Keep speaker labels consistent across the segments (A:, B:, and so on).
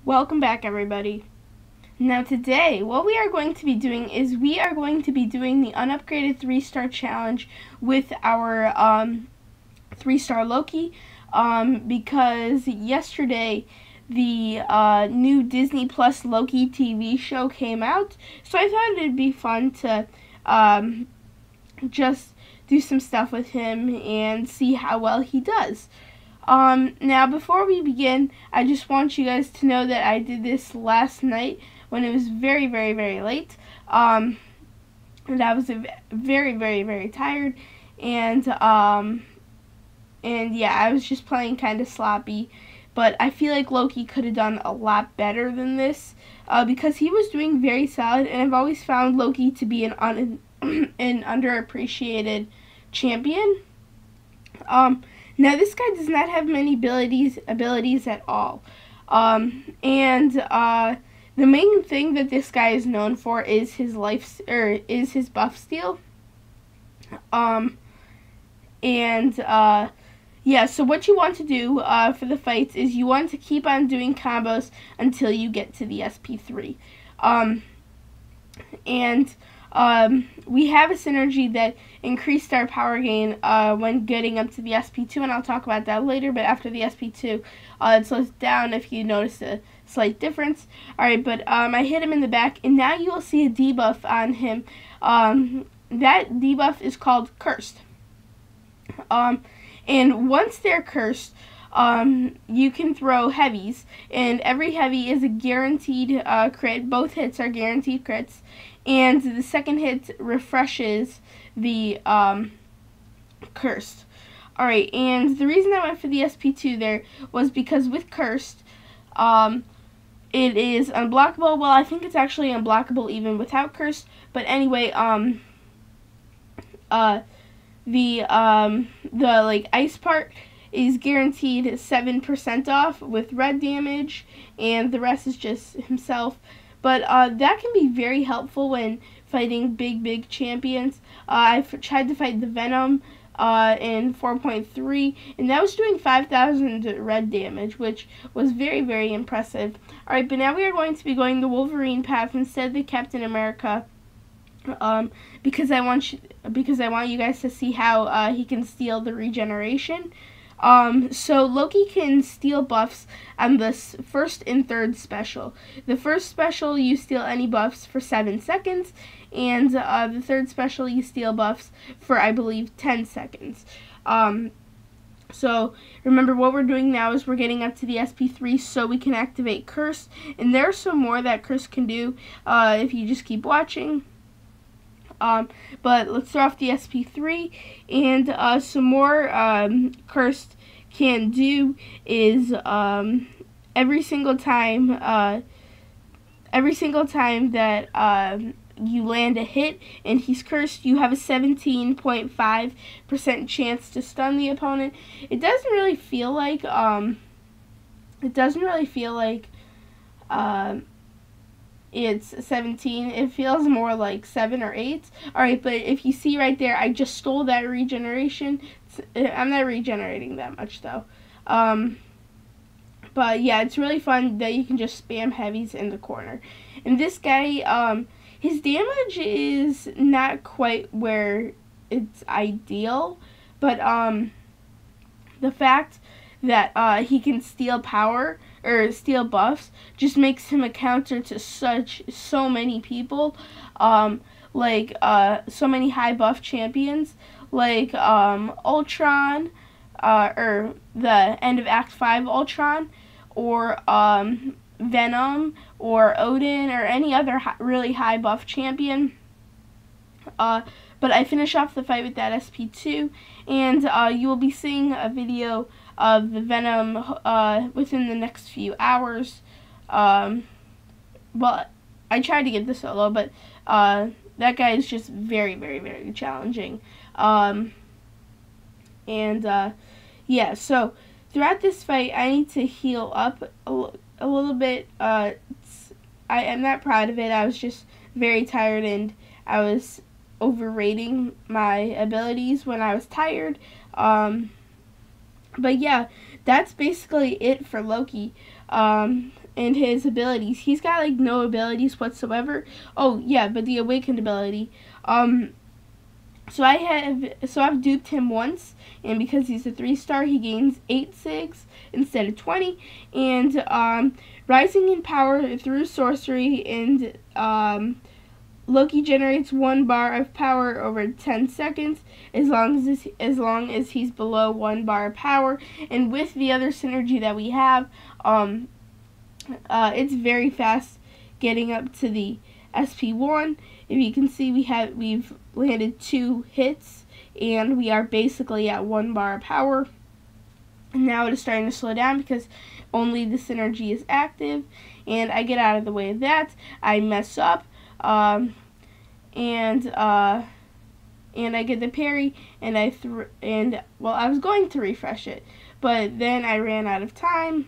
A: Welcome back, everybody. Now today, what we are going to be doing is we are going to be doing the unupgraded 3-star challenge with our 3-star Loki, because yesterday the new Disney Plus Loki TV show came out, so I thought it'd be fun to just do some stuff with him and see how well he does. Now before we begin, I just want you guys to know that I did this last night when it was very, very, very late, and I was very, very, very tired, and yeah, I was just playing kind of sloppy, but I feel like Loki could have done a lot better than this, because he was doing very solid, and I've always found Loki to be an underappreciated champion. Now this guy does not have many abilities at all, and the main thing that this guy is known for is his his buff steal. Yeah, so what you want to do for the fights is you want to keep on doing combos until you get to the SP3. We have a synergy that increased our power gain when getting up to the SP2, and I'll talk about that later, but after the SP2, it slows down if you notice a slight difference. Alright, but I hit him in the back, and now you will see a debuff on him. That debuff is called Cursed. And once they're cursed, you can throw heavies, and every heavy is a guaranteed crit. Both hits are guaranteed crits, and the second hit refreshes the cursed. Alright, and the reason I went for the SP2 there was because with cursed, it is unblockable. Well, I think it's actually unblockable even without cursed, but anyway, the like ice part is guaranteed 7% off with red damage, and the rest is just himself. But that can be very helpful when fighting big champions. I've tried to fight the Venom in 4.3, and that was doing 5,000 red damage, which was very, very impressive. Alright, but now we are going to be going the Wolverine path instead of the Captain America, because I want you guys to see how he can steal the regeneration. So Loki can steal buffs on the first and third special. The first special, you steal any buffs for 7 seconds, and the third special, you steal buffs for, I believe, 10 seconds. So remember, what we're doing now is we're getting up to the SP3 so we can activate Curse, and there's some more that Curse can do if you just keep watching. But let's throw off the SP3, and some more Cursed can do is every single time that you land a hit and he's cursed, you have a 17.5% chance to stun the opponent. It doesn't really feel like it's 17. It feels more like 7 or 8. Alright, but if you see right there, I just stole that regeneration. I'm not regenerating that much, though. But yeah, it's really fun that you can just spam heavies in the corner. And this guy, his damage is not quite where it's ideal, but the fact that he can steal power or steal buffs just makes him a counter to so many people, so many high buff champions like Ultron, or the end of Act 5 Ultron, or Venom, or Odin, or any other really high buff champion. But I finish off the fight with that SP2, and you will be seeing a video of the Venom within the next few hours. Well, I tried to get the solo, but that guy is just very, very, very challenging. Yeah, so throughout this fight, I need to heal up a little bit. I am not proud of it. I was just very tired, and I was overrating my abilities when I was tired. But yeah, that's basically it for Loki. and his abilities. He's got like no abilities whatsoever. Oh yeah, but the awakened ability. So I've duped him once, and because he's a 3-star, he gains 8 SIGs instead of 20, and rising in power through sorcery, and Loki generates 1 bar of power over 10 seconds as long as he's below 1 bar of power. And with the other synergy that we have, it's very fast getting up to the SP1. If you can see, we've landed 2 hits, and we are basically at 1 bar of power. And now it is starting to slow down because only the synergy is active, and I get out of the way of that. I mess up, and I get the parry, and I was going to refresh it, but then I ran out of time,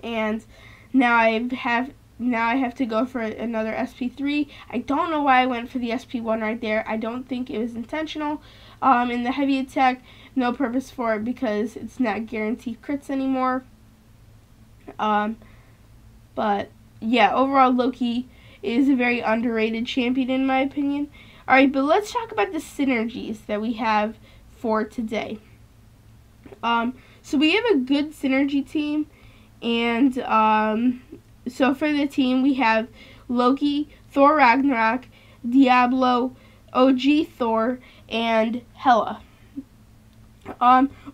A: and now I have to go for another SP3. I don't know why I went for the SP1 right there. I don't think it was intentional. In the heavy attack, no purpose for it because it's not guaranteed crits anymore. But yeah, overall Loki is a very underrated champion in my opinion. Alright, but let's talk about the synergies that we have for today. So we have a good synergy team, and so for the team we have Loki, Thor Ragnarok, Diablo, OG Thor, and Hela.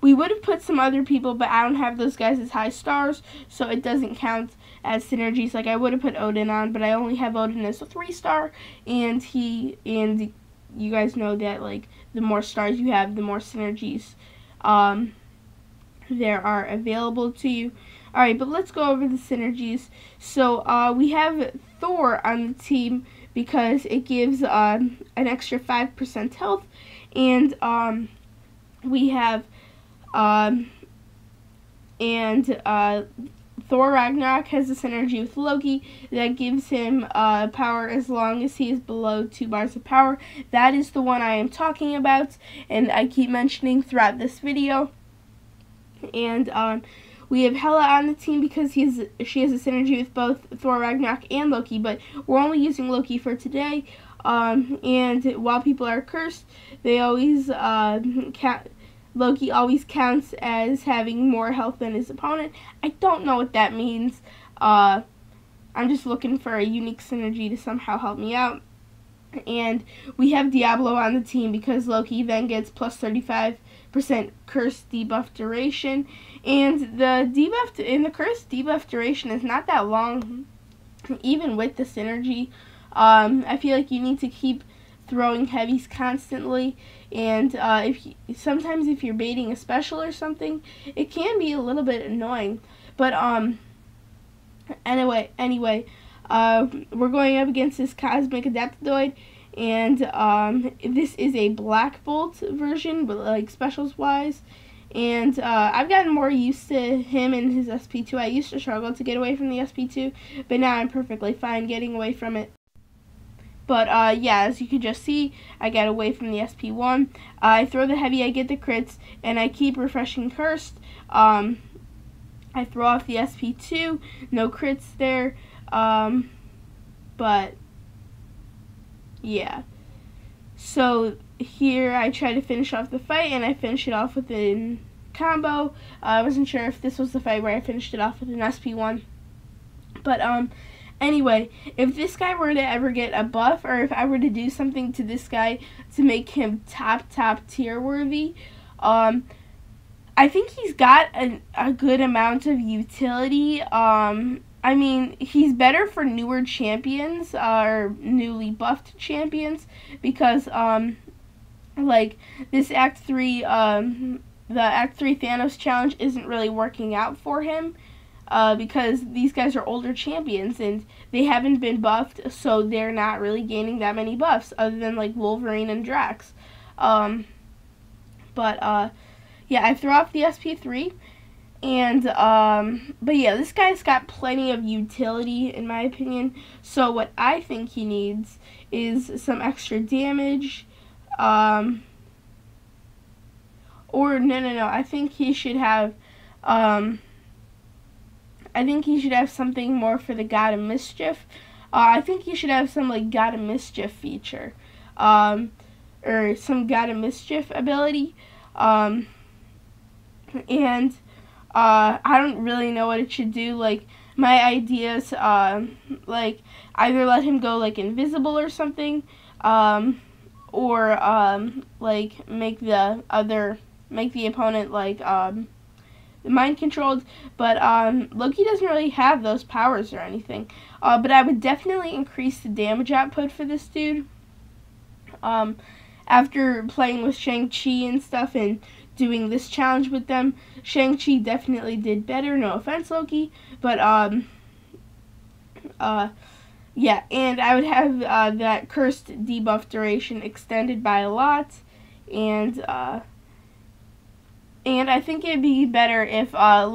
A: We would have put some other people, but I don't have those guys as high stars, so it doesn't count as synergies. Like I would have put Odin on, but I only have Odin as a 3-star, and you guys know that like the more stars you have, the more synergies there are available to you. Alright, but let's go over the synergies. So we have Thor on the team because it gives an extra 5% health, and we have Thor Ragnarok has a synergy with Loki that gives him power as long as he is below 2 bars of power. That is the one I am talking about, and I keep mentioning throughout this video. And we have Hela on the team because she has a synergy with both Thor Ragnarok and Loki, but we're only using Loki for today. And while people are cursed, they always Loki always counts as having more health than his opponent. I don't know what that means. I'm just looking for a unique synergy to somehow help me out. And we have Diablo on the team because Loki then gets plus 35% curse debuff duration, and the curse debuff duration is not that long, even with the synergy. I feel like you need to keep throwing heavies constantly, and sometimes if you're baiting a special or something, it can be a little bit annoying. But anyway, we're going up against this Cosmic Adaptoid, and this is a Black Bolt version, but like specials wise. And I've gotten more used to him and his SP2. I used to struggle to get away from the SP2, but now I'm perfectly fine getting away from it. But yeah, as you can just see, I got away from the SP1. I throw the heavy, I get the crits, and I keep refreshing cursed. I throw off the SP2, no crits there. But yeah, so here I try to finish off the fight, and I finish it off with a combo. I wasn't sure if this was the fight where I finished it off with an SP1, but anyway, if this guy were to ever get a buff, or if I were to do something to this guy to make him top tier worthy, I think he's got a good amount of utility. I mean, he's better for newer champions, or newly buffed champions, because, like, this Act 3, the Act 3 Thanos challenge isn't really working out for him, because these guys are older champions, and they haven't been buffed, so they're not really gaining that many buffs, other than, like, Wolverine and Drax. Yeah, I throw off the SP3. And, but yeah, this guy's got plenty of utility, in my opinion. So what I think he needs is some extra damage, or no, I think he should have, I think he should have something more for the God of Mischief. I think he should have some like God of Mischief feature, or some God of Mischief ability, and I don't really know what it should do. Like my ideas, like either let him go like invisible or something, or like make the opponent like mind controlled, but Loki doesn't really have those powers or anything. But I would definitely increase the damage output for this dude. After playing with Shang-Chi and stuff and doing this challenge with them, Shang-Chi definitely did better. No offense, Loki, but yeah, and I would have that cursed debuff duration extended by a lot, and I think it'd be better if I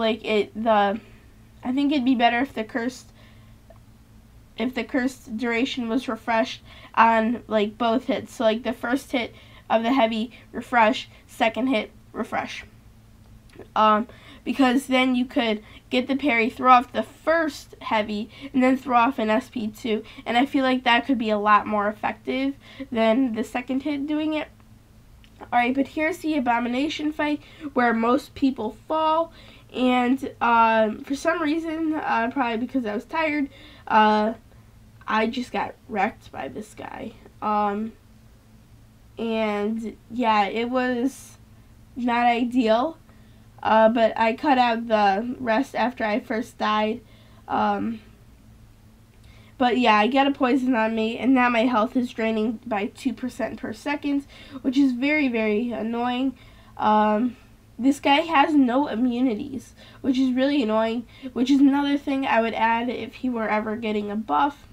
A: think it'd be better if the cursed duration was refreshed on like both hits. So like the first hit of the heavy, refresh, second hit, refresh. Because then you could get the parry, throw off the first heavy, and then throw off an SP2, and I feel like that could be a lot more effective than the second hit doing it. Alright, but here's the Abomination fight where most people fall, and for some reason, probably because I was tired, I just got wrecked by this guy. And yeah, it was not ideal, but I cut out the rest after I first died. But yeah, I got a poison on me, and now my health is draining by 2% per second, which is very, very annoying. This guy has no immunities, which is really annoying, which is another thing I would add if he were ever getting a buff.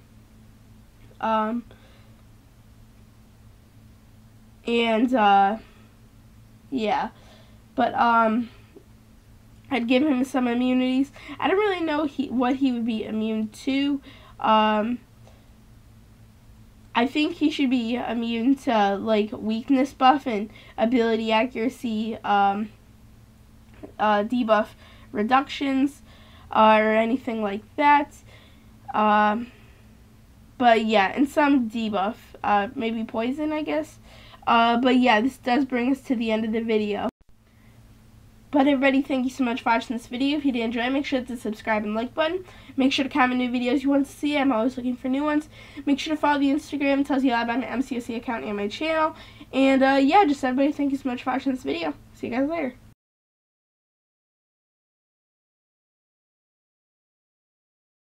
A: Yeah. But, I'd give him some immunities. I don't really know what he would be immune to. I think he should be immune to like weakness buff and ability accuracy debuff reductions or anything like that. But yeah, and some debuff, maybe poison, I guess. But yeah, this does bring us to the end of the video. But everybody, thank you so much for watching this video. If you did enjoy, make sure to subscribe and like button. Make sure to comment new videos you want to see. I'm always looking for new ones. Make sure to follow the Instagram. It tells you a lot about my MCOC account and my channel. And yeah, just everybody, thank you so much for watching this video. See you guys later.